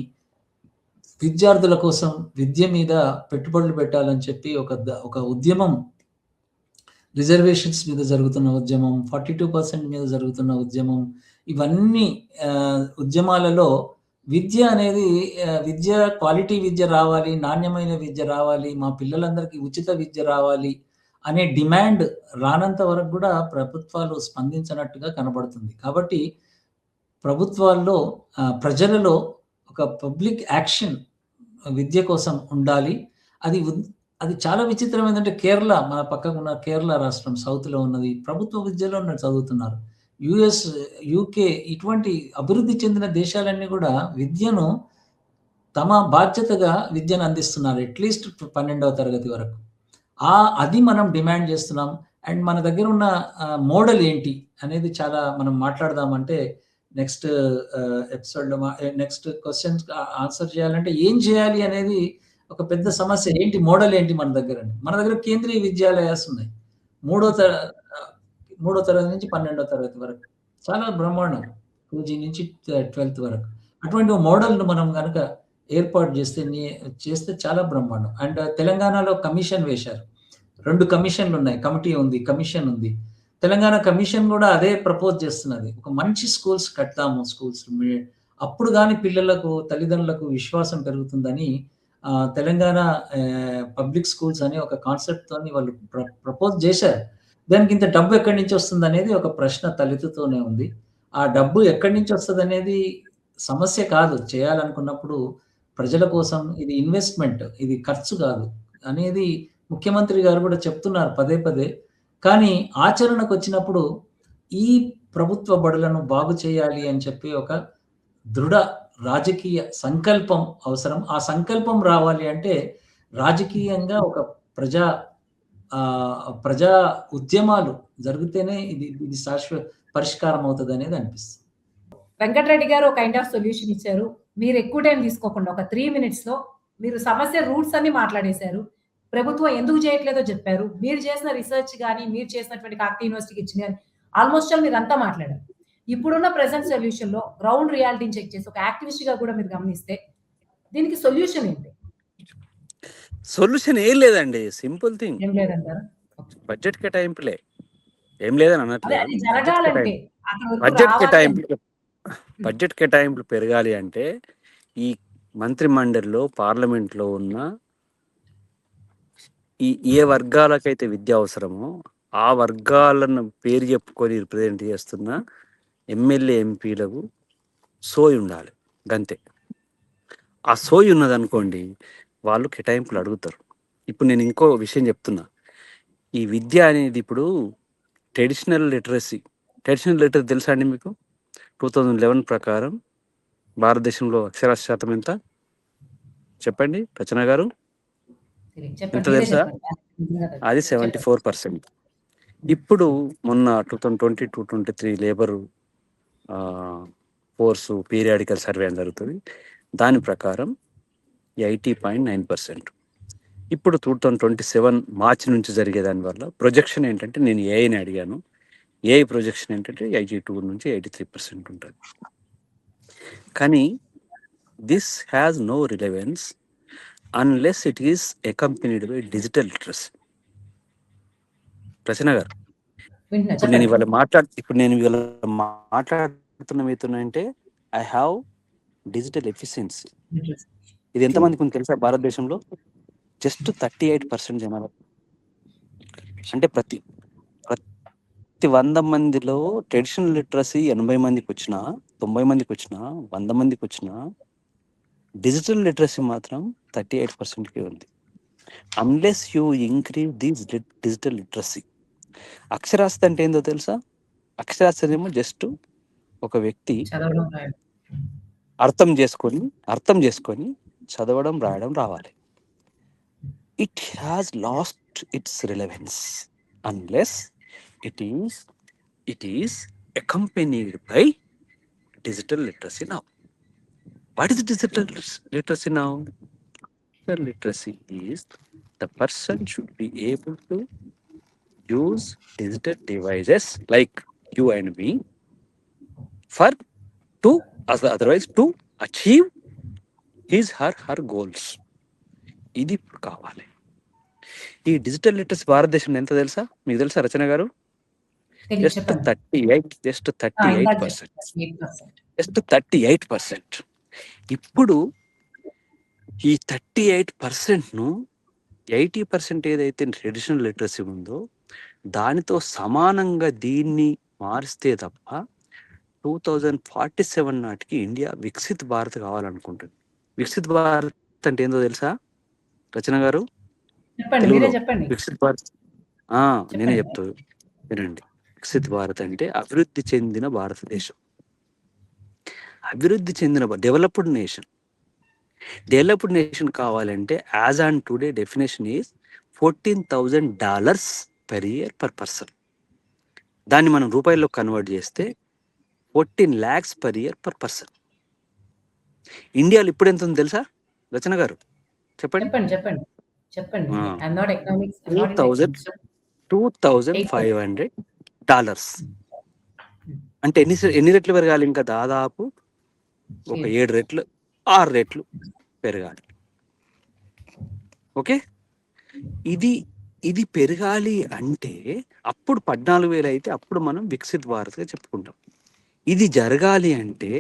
విద్యార్థుల కోసం విద్య మీద పెట్టుబడులు పెట్టాలని చెప్పి ఒక ఉద్యమం, రిజర్వేషన్స్ మీద జరుగుతున్న ఉద్యమం, 42% మీద జరుగుతున్న ఉద్యమం, ఇవన్నీ ఉద్యమాలలో విద్య అనేది క్వాలిటీ విద్య రావాలి, నాణ్యమైన విద్య రావాలి, మా పిల్లలందరికీ ఉచిత విద్య రావాలి అనే డిమాండ్ రానంత వరకు గూడా ప్రభుత్వాలు స్పందించనట్టుగా కనబడుతుంది. కాబట్టి ప్రభుత్వాల్లో ప్రజలలో ఒక పబ్లిక్ యాక్షన్ విద్య కోసం ఉండాలి. అది చాలా విచిత్రం ఏందంటే కేరళ, మన పక్కకున్న కేరళ రాష్ట్రం సౌత్‌లో ఉన్నది. ప్రభుత్వ విద్యలో చదువుతున్నారు. యూఎస్, యూకే ఇటువంటి అభివృద్ధి చెందిన దేశాలన్నీ గూడా విద్యను తమ బాధ్యతగా విద్యను అందిస్తున్నారు. అట్‌లీస్ట్ 12వ తరగతి వరకు. అది మనం డిమాండ్ చేస్తున్నాం. అండ్ మన దగ్గర ఉన్న మోడల్ ఏంటి అనేది చాలా మనం మాట్లాడదామంటే నెక్స్ట్ ఎపిసోడ్‌లో నెక్స్ట్ క్వెషన్స్ ఆన్సర్ చేయాలంటే ఏం చేయాలి అనేది ఒక పెద్ద సమస్య. ఏంటి మోడల్ ఏంటి మన దగ్గర? మన దగ్గర కేంద్రీయ విద్యాలయాస్ ఉన్నాయి. మూడో తరగతి నుంచి 12వ తరగతి వరకు. చాలా బ్రహ్మాండం. 2జీ నుంచి 12థ్ వరకు. అటువంటి మోడల్‌ను మనం గనక ఏర్పాటు చేస్తే చాలా బ్రహ్మాండం. అండ్ తెలంగాణలో కమిషన్ వేశారు. 2 కమిషన్‌లున్నాయి. కమిటీ ఉంది, కమిషన్ ఉంది. తెలంగాణ కమిషన్ గూడా అదే ప్రపోజ్ చేస్తున్నది. ఒక మంచి స్కూల్స్ కడతాము. అప్పుడు గాని పిల్లలకు, తల్లిదండ్రులకు విశ్వాసం పెరుగుతుందని తెలంగాణ పబ్లిక్ స్కూల్స్ అనే ఒక కాన్సెప్ట్‌తోని వాళ్ళు ప్రపోజ్ చేశారు. దానికి ఇంత డబ్బు ఎక్కడి నుంచి వస్తుందనేది ఒక ప్రశ్న తలెత్తుతూనే ఉంది. ఆ డబ్బు ఎక్కడి నుంచి వస్తదనేది సమస్య కాదు. చేయాలనుకున్నప్పుడు ప్రజల కోసం ఇది ఇన్వెస్ట్‌మెంట్, ఇది ఖర్చు కాదు అనేది ముఖ్యమంత్రి గారు కూడా చెప్తున్నారు పదే పదే. కానీ ఆచరణకొచ్చినప్పుడు ఈ ప్రభుత్వ బడులను బాగు చేయాలి అని చెప్పి ఒక దృఢ రాజకీయ సంకల్పం అవసరం. ఆ సంకల్పం రావాలి అంటే రాజకీయంగా ఒక ప్రజా ఉద్యమాలు జరిగితేనే ఇది పరిష్కారం అవుతదనేది అనిపిస్తుంది. వెంకటరెడ్డి గారు కైండ్ ఆఫ్ సొల్యూషన్ ఇచ్చారు. మీరు ఎక్కువ టైం తీసుకోకుండా ఒక 3 మినిట్స్‌లో మీరు సమస్య రూట్స్ అన్ని మాట్లాడేశారు. ప్రభుత్వం ఎందుకు చేయట్లేదో చెప్పారు. మీరు చేసిన రిసర్చ్ గాని, మీరు చేసినటువంటి కాకతీయ యూనివర్సిటీకి ఇచ్చింది గాని, ఆల్‌మోస్ట్ ఆల్ మీరంతా మాట్లాడారు. ఇప్పుడున్న ప్రెజెంట్ సొల్యూషన్‌లో గ్రౌండ్ రియాలిటీని చెక్ చేసి ఒక యాక్టివిస్ట్‌గా కూడా మీరు గమనిస్తే దీనికి సొల్యూషన్ ఏంటి? సొల్యూషన్ ఏం లేదండి. Simple thing. ఏం లేదంటారా? బడ్జెట్ కేటాయింపులే. ఏం లేదని అనట్లేదు. అది జరగాలంటే అక్కడ వరకు బడ్జెట్ రావాలి కేటాయింపులు బడ్జెట్ కేటాయింపులు పెరగాలి అంటే ఈ మంత్రి మండలిలో, పార్లమెంట్‌లో ఉన్న ఏ వర్గాలకైతే విద్య అవసరమో ఆ వర్గాలను పేరు చెప్పుకొని రిప్రజెంట్ చేస్తున్న ఎమ్మెల్యే, ఎంపీలకు సోయి ఉండాలి. గంతే. ఆ సోయి ఉన్నదనుకోండి వాళ్ళు కేటాయింపులు అడుగుతారు. ఇప్పుడు నేను ఇంకో విషయం చెప్తున్నా. ఈ విద్య అనేది ఇప్పుడు ట్రెడిషనల్ లిటరసీ తెలుసా అండి మీకు? 2011 ప్రకారం భారతదేశంలో అక్షరాస్యత శాతం ఎంత? చెప్పండి రచన గారు. ఎంత తెలుసా? అది 74%. ఇప్పుడు మొన్న 2022-23 లేబర్ ఫోర్స్ పీరియాడికల్ సర్వే అని జరుగుతుంది. దాని ప్రకారం 80.9%. ఇప్పుడు 2027 మార్చి నుంచి జరిగే దానివల్ల ప్రొజెక్షన్ ఏంటంటే, నేను ఏఐని అడిగాను. ఏఐ ప్రొజెక్షన్ ఏంటంటే 82 నుంచి 83% ఉంటుంది. కానీ this has no relevance unless it is accompanied by digital literacy. Rachana గారు, వింటున్నా, ఇప్పుడు నేను చెప్పండి. ఇవాళ మాట్లాడుతున్న మీతో అంటే ఐ హ్యావ్ డిజిటల్ ఎఫిషియన్సీ. ఇది ఎంతమందికి ఉంది తెలుసా? భారతదేశంలో జస్ట్ 38% జనాభా. అంటే ప్రతి 100 మందిలో ట్రెడిషనల్ లిటరసీ 80 మందికి వచ్చినా, 90 మందికి వచ్చినా, 100 మందికి వచ్చినా, డిజిటల్ లిటరసీ మాత్రం 38%కే ఉంది. Unless you increase these digital literacy. అక్షరాస్యత అంటే ఏందో తెలుసా? అక్షరాస్యత ఏమో జస్ట్ ఒక వ్యక్తి చదవడం రాయడం. అర్థం చేసుకొని చదవడం రాయడం రావాలి. It has lost its relevance unless it is accompanied by digital literacy now. What is digital literacy now? Digital literacy is the person should be able to use digital devices like you and me otherwise to achieve his her goals. ఇది ఇప్పుడు కావాలి. ఈ డిజిటల్ లిటరసీ భారతదేశంలో ఎంత తెలుసా? మీకు తెలుసా రచన గారు? జస్ట్ 38%. ఇప్పుడు ఈ 38%ను 80% ఏదైతే ట్రెడిషనల్ లిటరసీ ఉందో దానితో సమానంగా దీన్ని మారిస్తే తప్ప 2047 నాటికి ఇండియా వికసిత్ భారత్ కావాలనుకుంటుంది. వికసిత్ భారత్ అంటే ఏందో తెలుసా రచన గారు? తెలుగులో వికసిత్ భారత్ నేనే చెప్తా వినండి. వికసిత్ భారత్ అంటే అభివృద్ధి చెందిన భారతదేశం. అభివృద్ధి చెందిన డెవలప్డ్ నేషన్ కావాలంటే as on today definition is $14,000 per year per person. దాన్ని మనం రూపాయల్లో కన్వర్ట్ చేస్తే 14 lakhs per year per person. ఇండియాలో ఇప్పుడు ఎంత ఉంది తెలుసా రచన గారు? చెప్పండి. $2,500. అంటే ఎన్ని రెట్లు పెరగాలి? ఇంకా దాదాపు ఒక 7 రెట్లు 6 రెట్లు పెరగాలి. ఓకే, ఇది పెరగాలి అంటే అప్పుడు 14,000 అయితే అప్పుడు మనం వికసిత్ భారత్గా చెప్పుకుంటాం. ఇది జరగాలి అంటే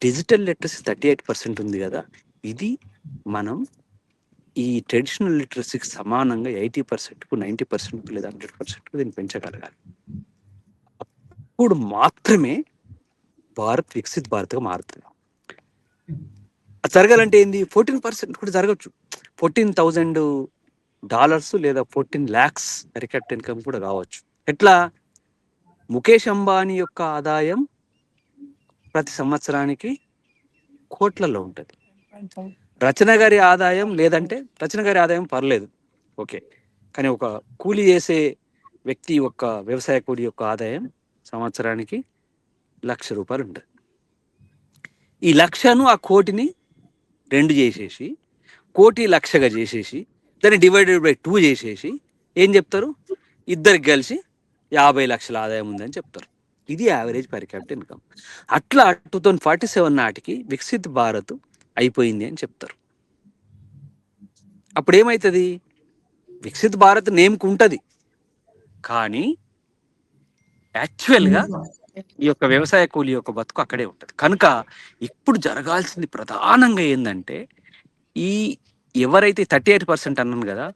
డిజిటల్ లిటరసీ 38% ఉంది కదా, ఇది మనం ఈ ట్రెడిషనల్ లిటరసీకి సమానంగా 80%కు 90% లేదా 100% దీన్ని పెంచగలగాలి. అప్పుడు మాత్రమే భారత్ వికసిత్ భారత్గా మారుతుంది. అది జరగాలంటే ఏంది? 14% కూడా జరగచ్చు. $14,000 లేదా 14 lakhs రికార్డ్ ఇన్కమ్ కూడా కావచ్చు. ఎట్లా? ముఖేష్ అంబానీ యొక్క ఆదాయం ప్రతి సంవత్సరానికి కోట్లలో ఉంటుంది. రచన గారి ఆదాయం పర్లేదు, ఓకే, కానీ ఒక కూలీ చేసే వ్యక్తి యొక్క వ్యవసాయ కూలీ యొక్క ఆదాయం సంవత్సరానికి ₹1,00,000 ఉంటుంది. ఈ 1,00,000ను ఆ కోటిని 2 చేసేసి, కోటి 1,00,000గా చేసేసి, దాన్ని డివైడెడ్ బై 2 చేసేసి ఏం చెప్తారు? ఇద్దరికి కలిసి 50 లక్షల ఆదాయం ఉందని చెప్తారు. ఇది యావరేజ్ పర్ క్యాపిటల్ ఇన్కమ్. అట్లా 2047 నాటికి వికసిత్ భారత్ అయిపోయింది అని చెప్తారు. అప్పుడు ఏమవుతుంది? వికసిత్ భారత్ నేమ్కి ఉంటుంది, కానీ యాక్చువల్గా ఈ యొక్క వ్యవసాయ కూలీ యొక్క బతుకు అక్కడే ఉంటుంది. కనుక ఇప్పుడు జరగాల్సింది ప్రధానంగా ఏంటంటే, ఈ ఎవరైతే 38% అన్నాను కదా,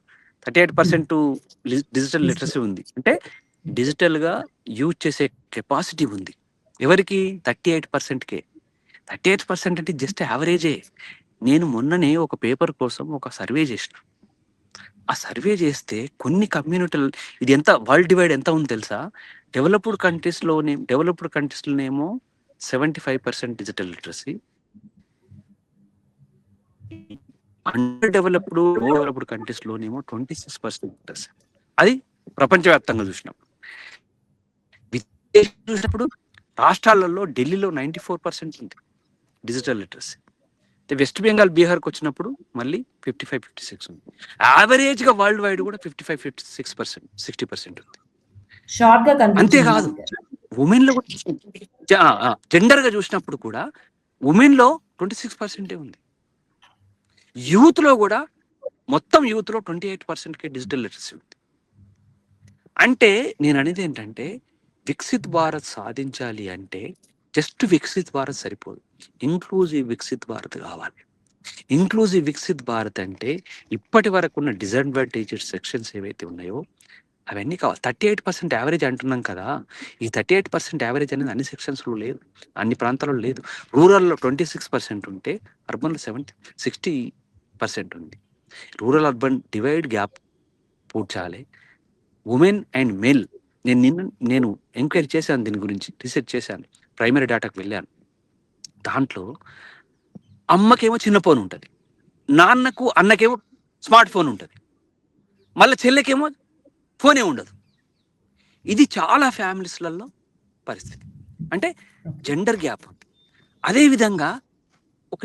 38% డిజిటల్ లిటరసీ ఉంది అంటే డిజిటల్గా యూజ్ చేసే కెపాసిటీ ఉంది. ఎవరికి? 38%కే. 38% అంటే జస్ట్ యావరేజే. నేను మొన్ననే ఒక పేపర్ కోసం ఒక సర్వే చేసిన. ఆ సర్వే చేస్తే కొన్ని కమ్యూనిటీలు, ఇది ఎంత వరల్డ్ డివైడ్ ఎంత ఉంది తెలుసా? డెవలప్డ్ కంట్రీస్లోనేమో 75% డిజిటల్ లిటరసీ, అండర్ డెవలప్డ్ కంట్రీస్లోనేమో 26% లిటరసీ. అది ప్రపంచవ్యాప్తంగా చూసినప్పుడు రాష్ట్రాలలో ఢిల్లీలో 94% ఉంది డిజిటల్ లిటరసీ. వెస్ట్ బెంగాల్, బీహార్కి వచ్చినప్పుడు మళ్ళీ 55-56 ఉంది. యావరేజ్గా వరల్డ్ వైడ్ కూడా 55-56%, 60% ఉంది. అంతేకాదు, ఉమెన్లో కూడా జెండర్గా చూసినప్పుడు కూడా ఉమెన్లో 26% ఉంది. యూత్లో కూడా మొత్తం యూత్లో 28%కే డిజిటల్ లిటరసీ ఉంది. అంటే నేను అనేది ఏంటంటే వికసిత్ భారత్ సాధించాలి అంటే జస్ట్ వికసిత్ భారత్ సరిపోదు, ఇంక్లూజివ్ వికసిత్ భారత్ కావాలి. ఇంక్లూజివ్ వికసిత్ భారత్ అంటే ఇప్పటి వరకు ఉన్న డిసడ్వాంటేజెడ్ సెక్షన్స్ ఏవైతే ఉన్నాయో అవన్నీ కావాలి. 38% యావరేజ్ అంటున్నాం కదా, ఈ 38% యావరేజ్ అనేది అన్ని సెక్షన్స్లో లేదు, అన్ని ప్రాంతాల్లో లేదు. రూరల్లో 26% ఉంటే అర్బన్లో 60% ఉంది. రూరల్ అర్బన్ డివైడ్ గ్యాప్ పూడ్చాలి. ఉమెన్ అండ్ మెల్, నేను ఎంక్వైరీ చేశాను, దీని గురించి రీసెర్చ్ చేశాను, ప్రైమరీ డేటాకు వెళ్ళాను. దాంట్లో అమ్మకేమో చిన్న ఫోన్ ఉంటుంది, అన్నకేమో స్మార్ట్ ఫోన్ ఉంటుంది, మళ్ళీ చెల్లెకేమో ఫోనే ఉండదు. ఇది చాలా ఫ్యామిలీస్లలో పరిస్థితి, అంటే జెండర్ గ్యాప్ ఉంది. అదేవిధంగా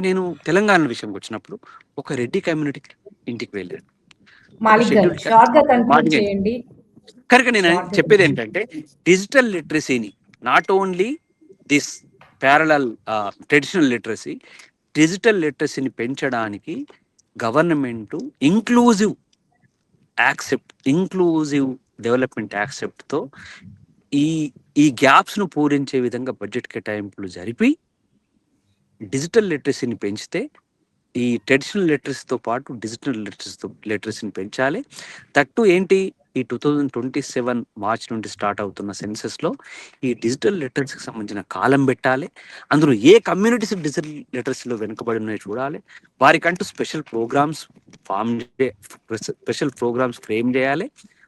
నేను తెలంగాణ విషయంకి వచ్చినప్పుడు ఒక రెడ్డి కమ్యూనిటీ ఇంటికి వెళ్ళాను. కనుక నేను చెప్పేది ఏంటంటే డిజిటల్ లిటరసీని not only this parallel traditional literacy, digital లిటరసీని పెంచడానికి గవర్నమెంట్ ఇంక్లూజివ్ డెవలప్మెంట్ యాక్సెప్ట్తో ఈ గ్యాప్స్ను పూరించే విధంగా బడ్జెట్ కేటాయింపులు జరిపి డిజిటల్ లిటరసీని పెంచితే ఈ ట్రెడిషనల్ లిటరసీతో పాటు డిజిటల్ లిటరసీని పెంచాలి. దట్టు ఏంటి, ఈ 2027 మార్చ్ నుండి స్టార్ట్ అవుతున్న సెన్సెస్లో ఈ డిజిటల్ లిటరసీకి సంబంధించిన కాలం పెట్టాలి. అందులో ఏ కమ్యూనిటీస్ డిజిటల్ లిటరసీలో వెనుకబడి ఉన్నాయో చూడాలి. వారికంటూ స్పెషల్ ప్రోగ్రామ్స్ ఫ్రేమ్ చేయాలి,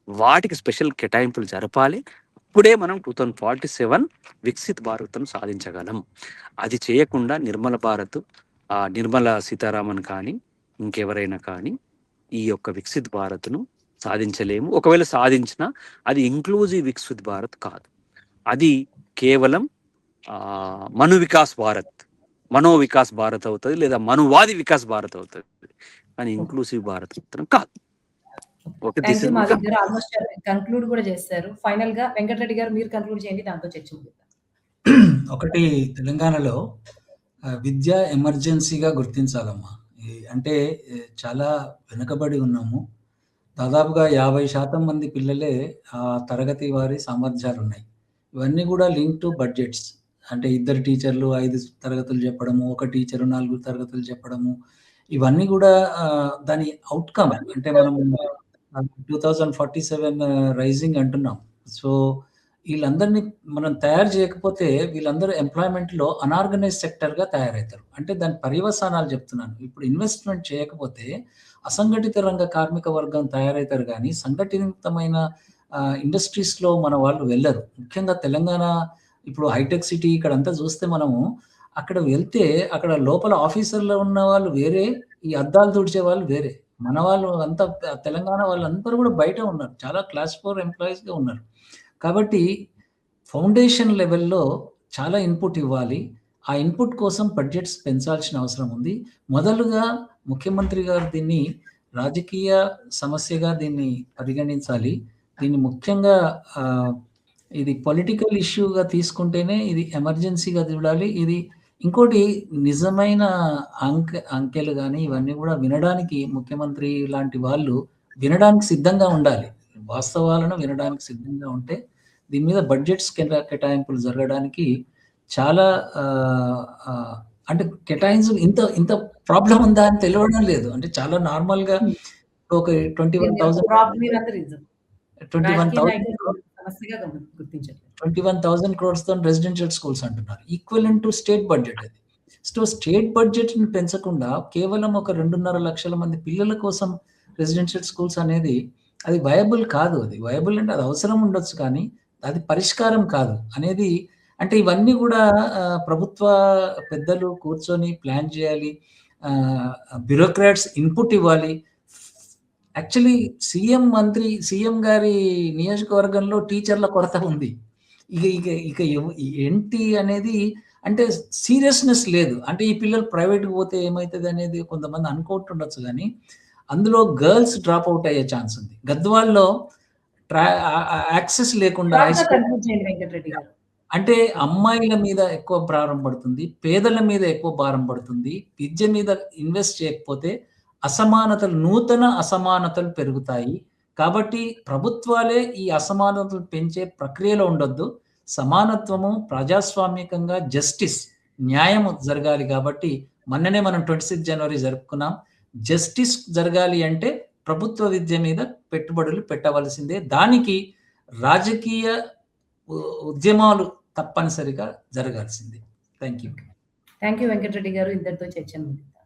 వాటికి స్పెషల్ కేటాయింపులు జరపాలి. అప్పుడే మనం 2047 వికసిత్ భారత్ను సాధించగలం. అది చేయకుండా నిర్మలా సీతారామన్ కానీ ఇంకెవరైనా కానీ ఈ యొక్క వికసిత్ భారత్ను సాధించలేము. ఒకవేళ సాధించినా అది ఇంక్లూజివ్ వికసిత్ భారత్ కాదు, అది కేవలం మనో వికాస్ భారత్ అవుతుంది, లేదా మనువాది వికాస్ భారత్ అవుతుంది, కానీ ఇంక్లూజివ్ భారత్ మాత్రం కాదు. కంక్లూడ్ కూడా చేస్తారు. ఫైనల్ గా వెంకటరెడ్డి గారు మీరు కంక్లూడ్ చేయండి, దాంతో చర్చ ముగిద్దాం. ఒకటి, తెలంగాణలో విద్య ఎమర్జెన్సీగా గుర్తించాలమ్మా. అంటే చాలా వెనుకబడి ఉన్నాము. దాదాపుగా 50% మంది పిల్లలే ఆ తరగతి వారి సామర్థ్యాలు ఉన్నాయి. ఇవన్నీ కూడా లింక్ టు బడ్జెట్స్. అంటే 2 టీచర్లు 5 తరగతులు చెప్పడము, ఒక టీచరు 4 తరగతులు చెప్పడము, ఇవన్నీ కూడా దాని అవుట్కమ్. అంటే మనం 2047 రైజింగ్ అంటున్నాం. సో వీళ్ళందరినీ మనం తయారు చేయకపోతే వీళ్ళందరూ ఎంప్లాయ్మెంట్లో అనార్గనైజ్ సెక్టర్గా తయారవుతారు. అంటే దాని పర్యవసానాలు చెప్తున్నాను. ఇప్పుడు ఇన్వెస్ట్మెంట్ చేయకపోతే అసంఘటిత రంగ కార్మిక వర్గం తయారవుతారు, కానీ సంఘటితమైన ఇండస్ట్రీస్లో మన వాళ్ళు వెళ్ళరు. ముఖ్యంగా తెలంగాణ ఇప్పుడు హైటెక్ సిటీ ఇక్కడంతా చూస్తే మనము అక్కడ వెళ్తే అక్కడ లోపల ఆఫీసర్లో ఉన్న వాళ్ళు వేరే, ఈ అద్దాలు తుడిచే వాళ్ళు వేరే. మన వాళ్ళు అంతా తెలంగాణ వాళ్ళందరూ కూడా బయట ఉన్నారు, చాలా క్లాస్ 4 ఎంప్లాయీస్గా ఉన్నారు. కాబట్టి ఫౌండేషన్ లెవెల్లో చాలా ఇన్పుట్ ఇవ్వాలి. ఆ ఇన్పుట్ కోసం బడ్జెట్స్ పెంచాల్సిన అవసరం ఉంది. మొదలుగా ముఖ్యమంత్రి గారు దీన్ని రాజకీయ సమస్యగా దీన్ని పరిగణించాలి. దీన్ని ముఖ్యంగా ఇది పొలిటికల్ ఇష్యూగా తీసుకుంటేనే ఇది ఎమర్జెన్సీగా చూడాలి. ఇది ఇంకోటి, నిజమైన అంకెలు కానీ ఇవన్నీ కూడా వినడానికి ముఖ్యమంత్రి లాంటి వాళ్ళు వినడానికి సిద్ధంగా ఉండాలి. వాస్తవాలను వినడానికి సిద్ధంగా ఉంటే దీని మీద బడ్జెట్స్ కేటాయింపులు జరగడానికి చాలా అంటే కేటాయింపు ఇంత ప్రాబ్లం ఉందా అని తెలియడం లేదు. అంటే చాలా నార్మల్గా ఒక 21,000 crores రెసిడెన్షియల్ స్కూల్స్ అంటున్నారు, ఈక్వలెంట్ టు స్టేట్ బడ్జెట్. అది సో స్టేట్ బడ్జెట్ని పెంచకుండా కేవలం ఒక 2.5 లక్షల మంది పిల్లల కోసం రెసిడెన్షియల్ స్కూల్స్ అనేది అది వయబుల్ కాదు. అది వయబుల్ అంటే అది అవసరం ఉండొచ్చు, కానీ అది పరిష్కారం కాదు అనేది. అంటే ఇవన్నీ కూడా ప్రభుత్వ పెద్దలు కూర్చొని ప్లాన్ చేయాలి, బ్యూరోక్రాట్స్ ఇన్పుట్ ఇవ్వాలి. యాక్చువల్లీ సీఎం గారి నియోజకవర్గంలో టీచర్ల కొరత ఉంది. ఇక ఏంటి అనేది అంటే సీరియస్నెస్ లేదు. అంటే ఈ పిల్లలు ప్రైవేట్కి పోతే ఏమవుతుంది అనేది కొంతమంది అనుకుంటుండొచ్చు, కానీ అందులో గర్ల్స్ డ్రాప్ అవుట్ అయ్యే ఛాన్స్ ఉంది. గద్వాల్లో యాక్సెస్ లేకుండా అంటే అమ్మాయిల మీద ఎక్కువ భారం పడుతుంది, పేదల మీద ఎక్కువ భారం పడుతుంది. విద్య మీద ఇన్వెస్ట్ చేయకపోతే నూతన అసమానతలు పెరుగుతాయి. కాబట్టి ప్రభుత్వాలే ఈ అసమానతలు పెంచే ప్రక్రియలో ఉండొద్దు. సమానత్వము, ప్రజాస్వామికంగా జస్టిస్, న్యాయము జరగాలి. కాబట్టి మొన్ననే మనం 26 జనవరి జరుపుకున్నాం. జస్టిస్ జరగాలి అంటే ప్రభుత్వ విద్య మీద పెట్టుబడులు పెట్టవలసిందే. దానికి రాజకీయ ఉద్యమాలు తప్పనిసరిగా జరగాల్సిందే. Thank you. Thank you Venkatareddy గారు. ఇంతటితో చర్చను